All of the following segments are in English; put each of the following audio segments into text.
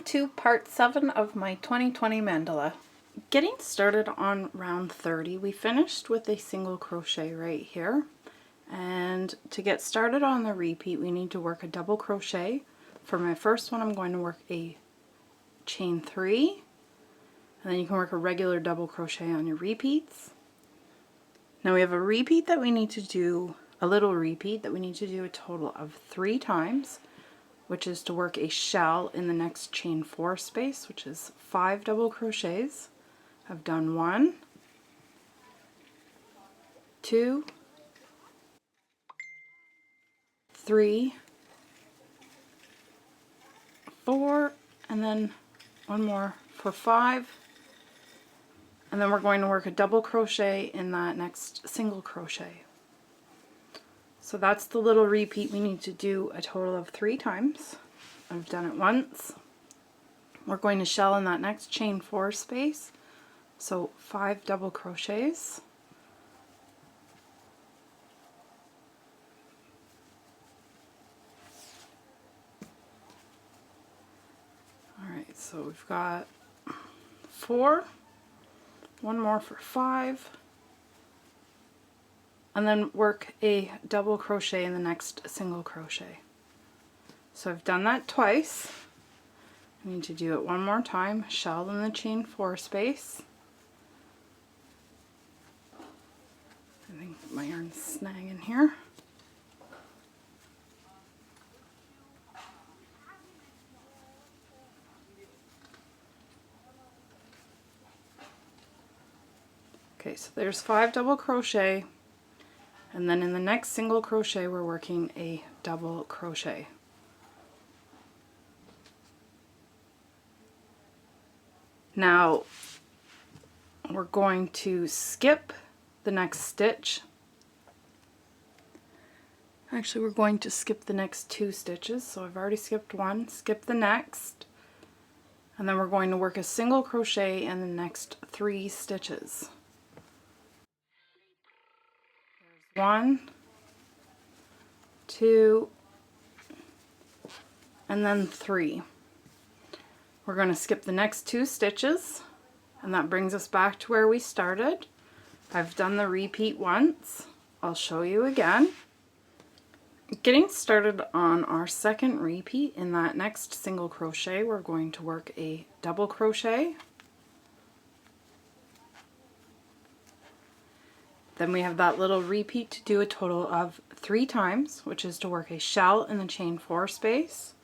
to part 7 of my 2020 mandala. Getting started on round 30, we finished with a single crochet right here. And to get started on the repeat, we need to work a double crochet. For my first one, I'm going to work a chain 3, and then you can work a regular double crochet on your repeats. Now we have a repeat that we need to do, a little repeat that we need to do a total of 3 times, which is to work a shell in the next chain 4 space, which is 5 double crochets. I've done 1, 2, 3, 4, and then one more for 5, and then we're going to work a double crochet in that next single crochet. So that's the little repeat we need to do a total of 3 times. I've done it once. We're going to shell in that next chain 4 space, so 5 double crochets. Alright, so we've got 4, one more for 5, and then work a double crochet in the next single crochet. So I've done that twice. I need to do it one more time, shell in the chain 4 space. I think my yarn's snagging here. Okay, so there's 5 double crochet, and then in the next single crochet we're working a double crochet. Now we're going to skip the next stitch. Actually, we're going to skip the next 2 stitches, so I've already skipped 1, skip the next, and then we're going to work a single crochet in the next 3 stitches. 1, 2, and then 3. We're going to skip the next 2 stitches, and that brings us back to where we started. I've done the repeat once. I'll show you again. Getting started on our second repeat, in that next single crochet we're going to work a double crochet. Then we have that little repeat to do a total of 3 times, which is to work a shell in the chain 4 space.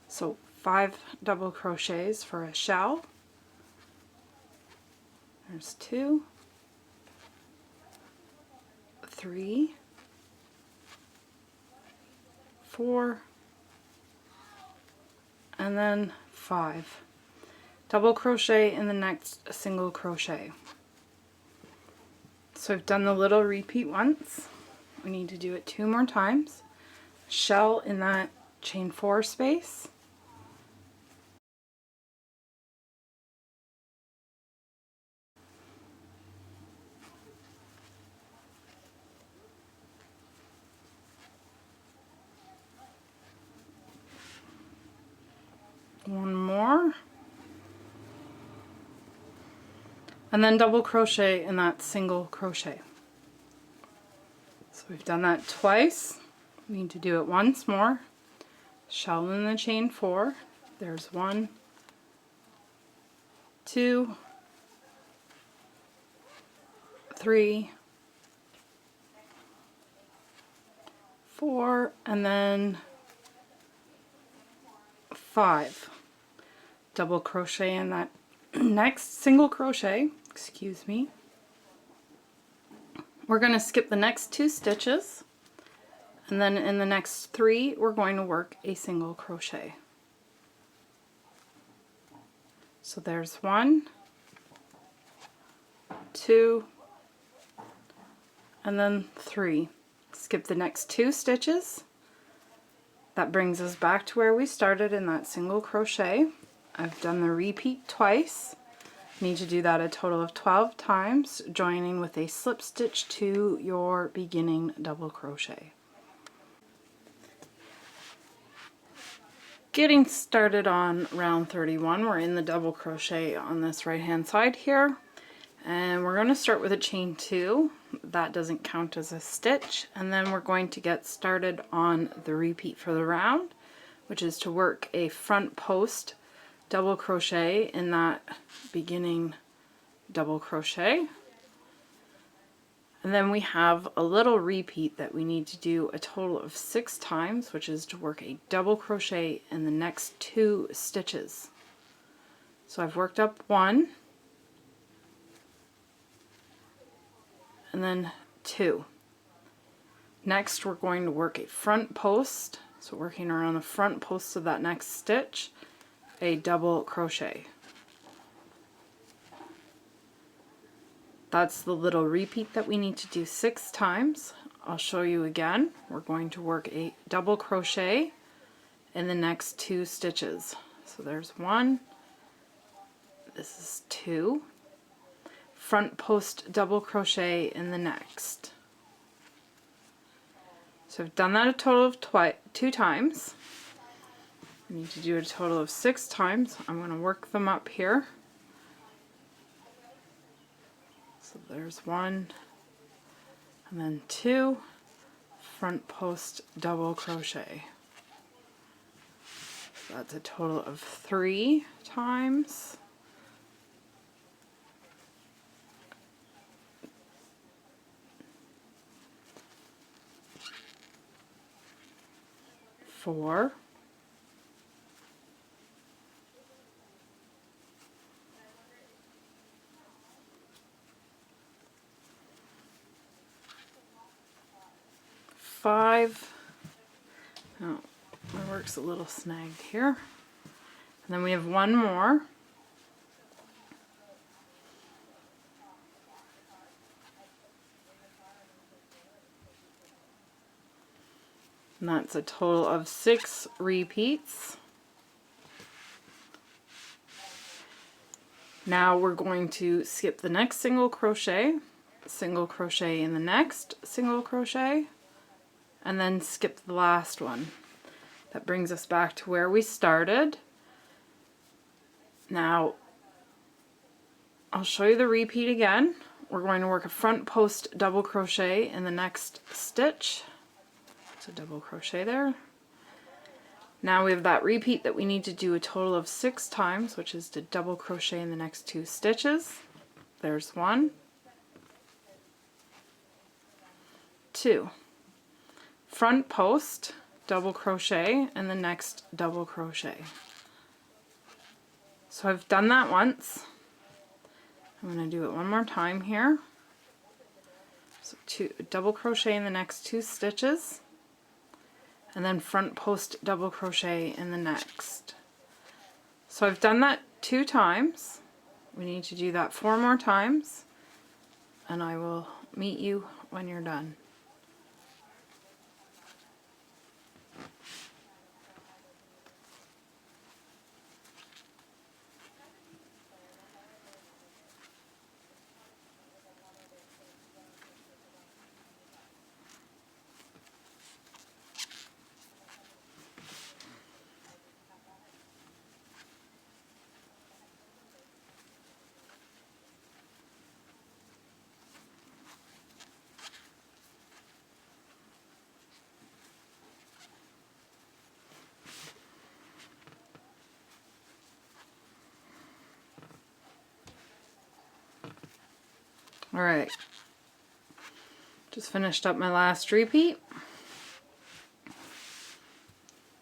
So 5 double crochets for a shell. There's 2, 3, 4, and then 5. Double crochet in the next single crochet. So I've done the little repeat once. We need to do it 2 more times. Shell in that chain 4 space. One more. And then double crochet in that single crochet. So we've done that twice. We need to do it once more. Shell in the chain 4. There's 1, 2, 3, 4, and then 5. Double crochet in that next single crochet, excuse me. We're going to skip the next 2 stitches, and then in the next 3 we're going to work a single crochet. So there's 1, 2, and then 3. Skip the next 2 stitches. That brings us back to where we started in that single crochet. I've done the repeat twice. Need to do that a total of 12 times, joining with a slip stitch to your beginning double crochet. Getting started on round 31, we're in the double crochet on this right hand side here, and we're going to start with a chain 2. That doesn't count as a stitch, and then we're going to get started on the repeat for the round, which is to work a front post double crochet in that beginning double crochet. And then we have a little repeat that we need to do a total of 6 times, which is to work a double crochet in the next 2 stitches. So I've worked up 1 and then 2. Next we're going to work a front post, so working around the front post of that next stitch, a double crochet. That's the little repeat that we need to do 6 times. I'll show you again. We're going to work a double crochet in the next 2 stitches. So there's 1, this is 2, front post double crochet in the next. So I've done that a total of 2 times. I need to do a total of 6 times. I'm going to work them up here. So there's 1 and then 2, front post double crochet. So that's a total of 3 times. Four. 5. Oh, my work's a little snagged here. And then we have 1 more. And that's a total of 6 repeats. Now we're going to skip the next single crochet in the next single crochet, and then skip the last one. That brings us back to where we started. Now I'll show you the repeat again. We're going to work a front post double crochet in the next stitch. It's a double crochet there. Now we have that repeat that we need to do a total of 6 times, which is to double crochet in the next 2 stitches. There's 1, 2, front post double crochet in the next double crochet. So I've done that once. I'm going to do it one more time here. So double crochet in the next 2 stitches, and then front post double crochet in the next. So I've done that 2 times. We need to do that 4 more times, and I will meet you when you're done. Alright, just finished up my last repeat.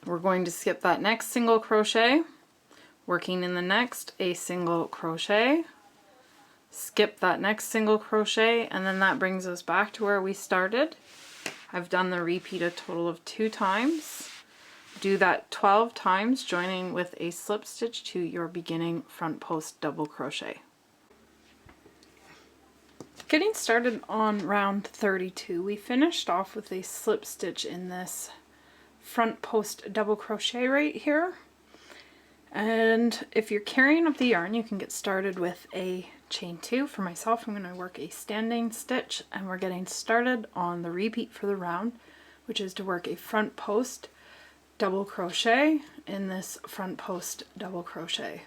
We're going to skip that next single crochet, working in the next a single crochet, skip that next single crochet, and then that brings us back to where we started. I've done the repeat a total of 2 times. Do that 12 times, joining with a slip stitch to your beginning front post double crochet. Getting started on round 32, we finished off with a slip stitch in this front post double crochet right here. And if you're carrying up the yarn, you can get started with a chain 2. For myself, I'm going to work a standing stitch, and we're getting started on the repeat for the round, which is to work a front post double crochet in this front post double crochet.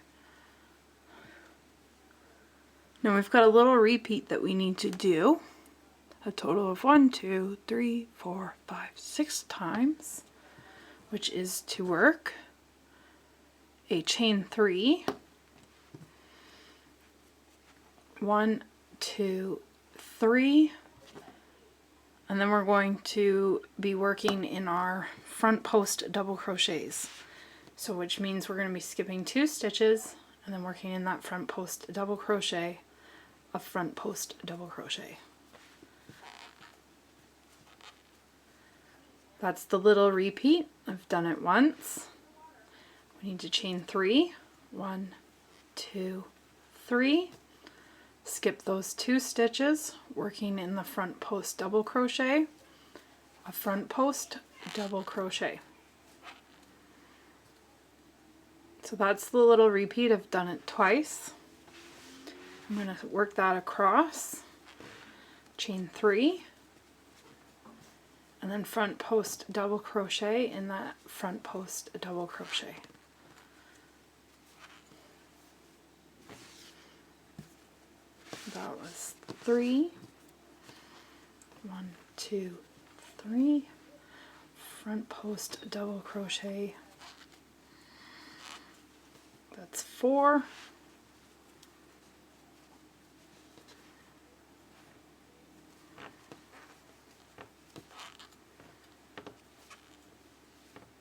Now we've got a little repeat that we need to do, a total of 1, 2, 3, 4, 5, 6 times, which is to work a chain 3, 1, 2, 3, and then we're going to be working in our front post double crochets. So which means we're going to be skipping 2 stitches and then working in that front post double crochet, a front post double crochet. That's the little repeat. I've done it once. We need to chain 3, 1, 2, 3, skip those 2 stitches, working in the front post double crochet, a front post double crochet. So that's the little repeat. I've done it twice. I'm going to work that across, chain 3, and then front post double crochet in that front post double crochet. That was 3, 1, 2, 3, front post double crochet. That's 4,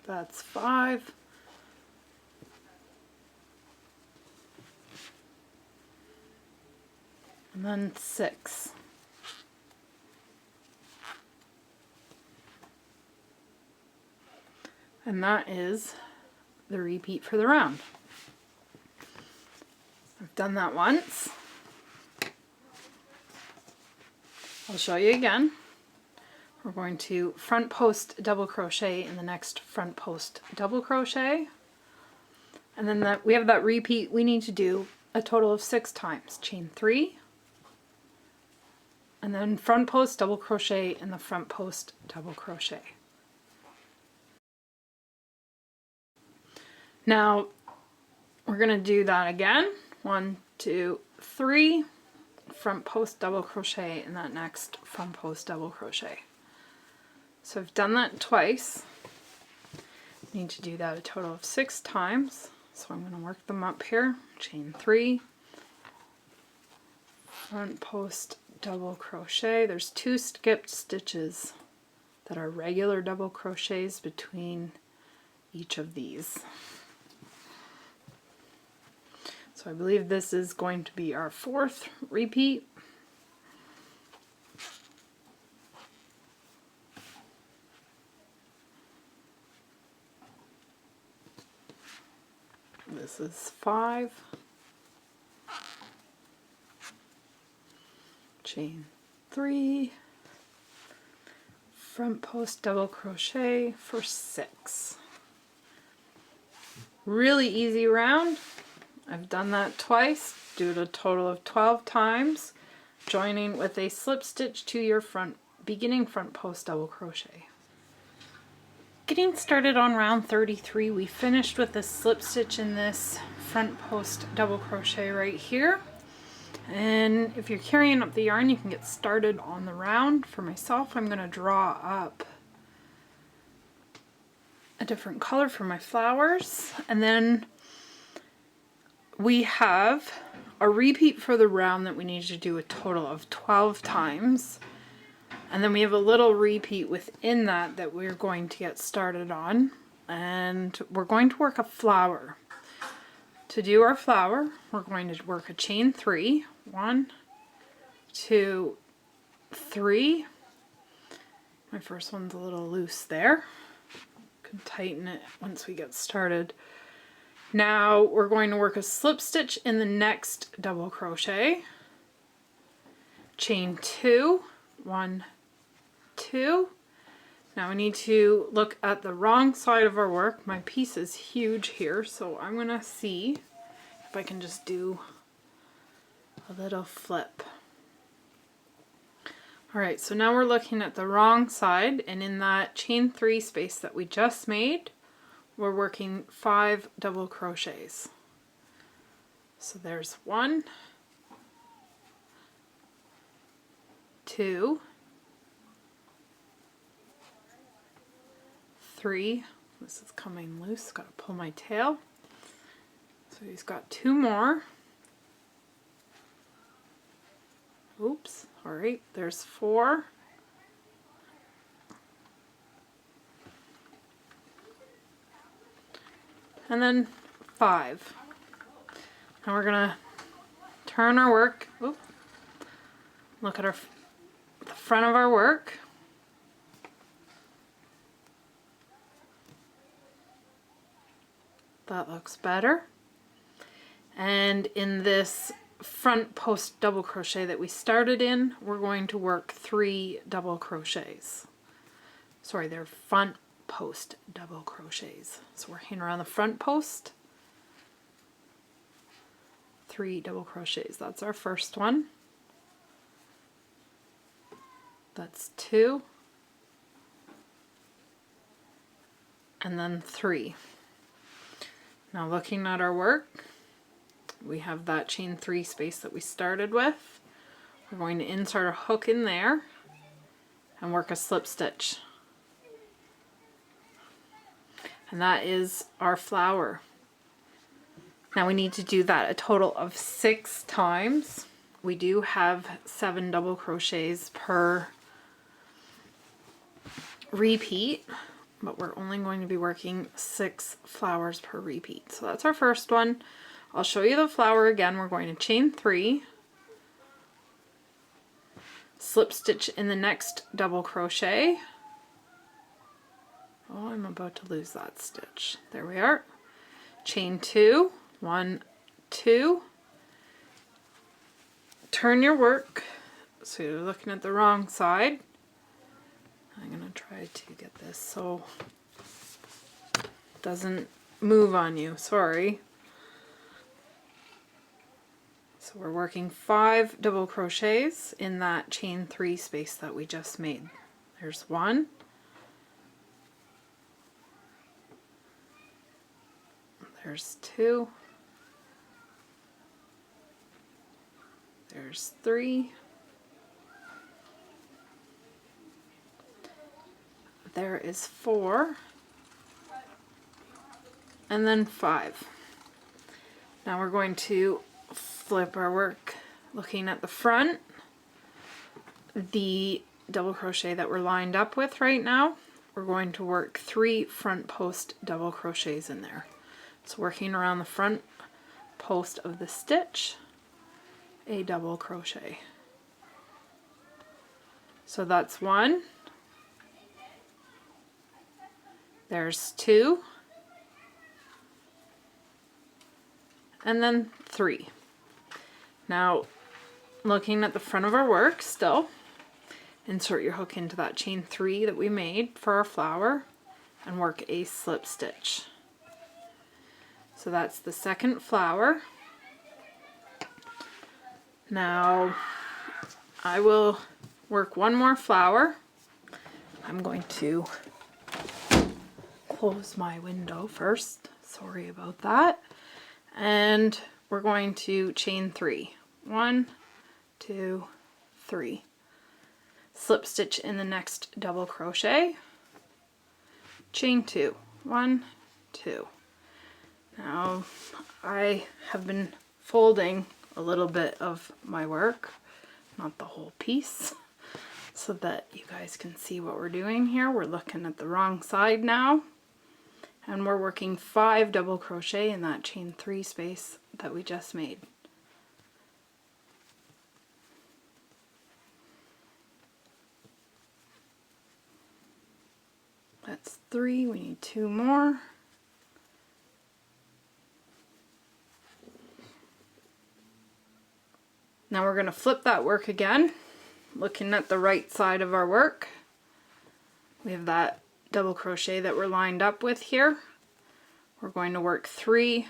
that's 5, and then 6. And that is the repeat for the round. I've done that once. I'll show you again. We're going to front post double crochet in the next front post double crochet, and then we have that repeat we need to do a total of 6 times. Chain 3, and then front post double crochet in the front post double crochet. Now we're going to do that again. 1, 2, 3, front post double crochet in that next front post double crochet. So I've done that twice. I need to do that a total of 6 times. So I'm going to work them up here. Chain 3, front post double crochet. There's 2 skipped stitches that are regular double crochets between each of these. So I believe this is going to be our 4th repeat. This is 5, chain 3, front post double crochet for 6. Really easy round. I've done that twice, do it a total of 12 times, joining with a slip stitch to your beginning front post double crochet. Getting started on round 33, we finished with a slip stitch in this front post double crochet right here. And if you're carrying up the yarn, you can get started on the round. For myself, I'm going to draw up a different color for my flowers, and then we have a repeat for the round that we need to do a total of 12 times. And then we have a little repeat within that that we're going to get started on. And we're going to work a flower. To do our flower, we're going to work a chain 3. 1, 2, 3. My first one's a little loose there. Can tighten it once we get started. Now we're going to work a slip stitch in the next double crochet. Chain 2. 1, 2. Now we need to look at the wrong side of our work. My piece is huge here, so I'm going to see if I can just do a little flip. Alright, so now we're looking at the wrong side, and in that chain 3 space that we just made, we're working 5 double crochets. So there's 1, 2, 3. This is coming loose, gotta pull my tail. So he's got 2 more. Oops, alright, there's 4. And then 5. Now we're gonna turn our work. Oop, look at the front of our work. That looks better. And in this front post double crochet that we started in, we're going to work 3 double crochets. Sorry, they're front post double crochets. So working around the front post, 3 double crochets. That's our first one. That's 2. And then 3. Now looking at our work, we have that chain 3 space that we started with. We're going to insert a hook in there and work a slip stitch. And that is our flower. Now we need to do that a total of 6 times. We do have 7 double crochets per repeat, but we're only going to be working 6 flowers per repeat. So that's our first one. I'll show you the flower again. We're going to chain 3, slip stitch in the next double crochet. Oh, I'm about to lose that stitch. There we are. Chain 2, 1, 2. Turn your work so you're looking at the wrong side. I'm going to try to get this so it doesn't move on you. Sorry. So we're working 5 double crochets in that chain 3 space that we just made. There's 1. There's 2. There's 3. There is 4. And then 5. Now we're going to flip our work looking at the front. The double crochet that we're lined up with right now, we're going to work 3 front post double crochets in there. So working around the front post of the stitch, a double crochet. So that's 1. There's 2. And then 3. Now, looking at the front of our work still, insert your hook into that chain 3 that we made for our flower and work a slip stitch. So that's the second flower. Now, I will work 1 more flower. I'm going to close my window first. Sorry about that. And we're going to chain 3. 1, 2, 3. Slip stitch in the next double crochet. Chain 2. 1, 2. Now I have been folding a little bit of my work, not the whole piece, so that you guys can see what we're doing here. We're looking at the wrong side now. And we're working 5 double crochet in that chain 3 space that we just made. That's 3, we need 2 more. Now we're going to flip that work again, looking at the right side of our work. We have that double crochet that we're lined up with here. We're going to work 3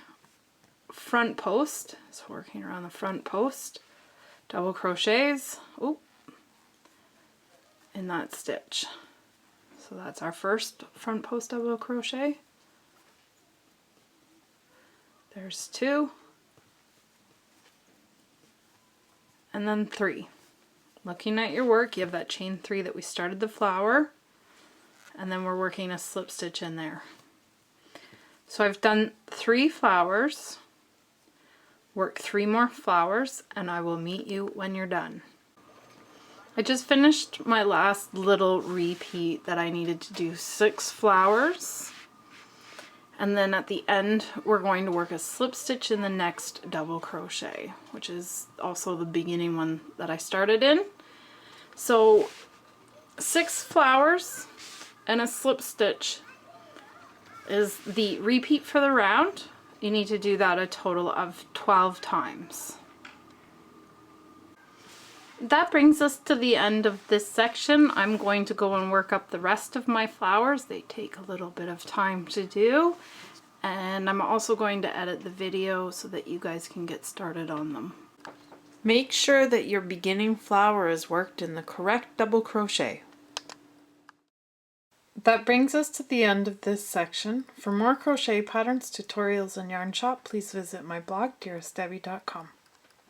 front post, so working around the front post, double crochets in that stitch. So that's our first front post double crochet. There's 2, and then 3. Looking at your work, you have that chain 3 that we started the flower, and then we're working a slip stitch in there. So I've done 3 flowers, work 3 more flowers, and I will meet you when you're done. I just finished my last little repeat that I needed to do 6 flowers. And then at the end, we're going to work a slip stitch in the next double crochet, which is also the beginning one that I started in. So 6 flowers and a slip stitch is the repeat for the round. You need to do that a total of 12 times. That brings us to the end of this section. I'm going to go and work up the rest of my flowers. They take a little bit of time to do, and I'm also going to edit the video so that you guys can get started on them. Make sure that your beginning flower is worked in the correct double crochet. That brings us to the end of this section. For more crochet patterns, tutorials, and yarn shop, please visit my blog, dearestdebbie.com.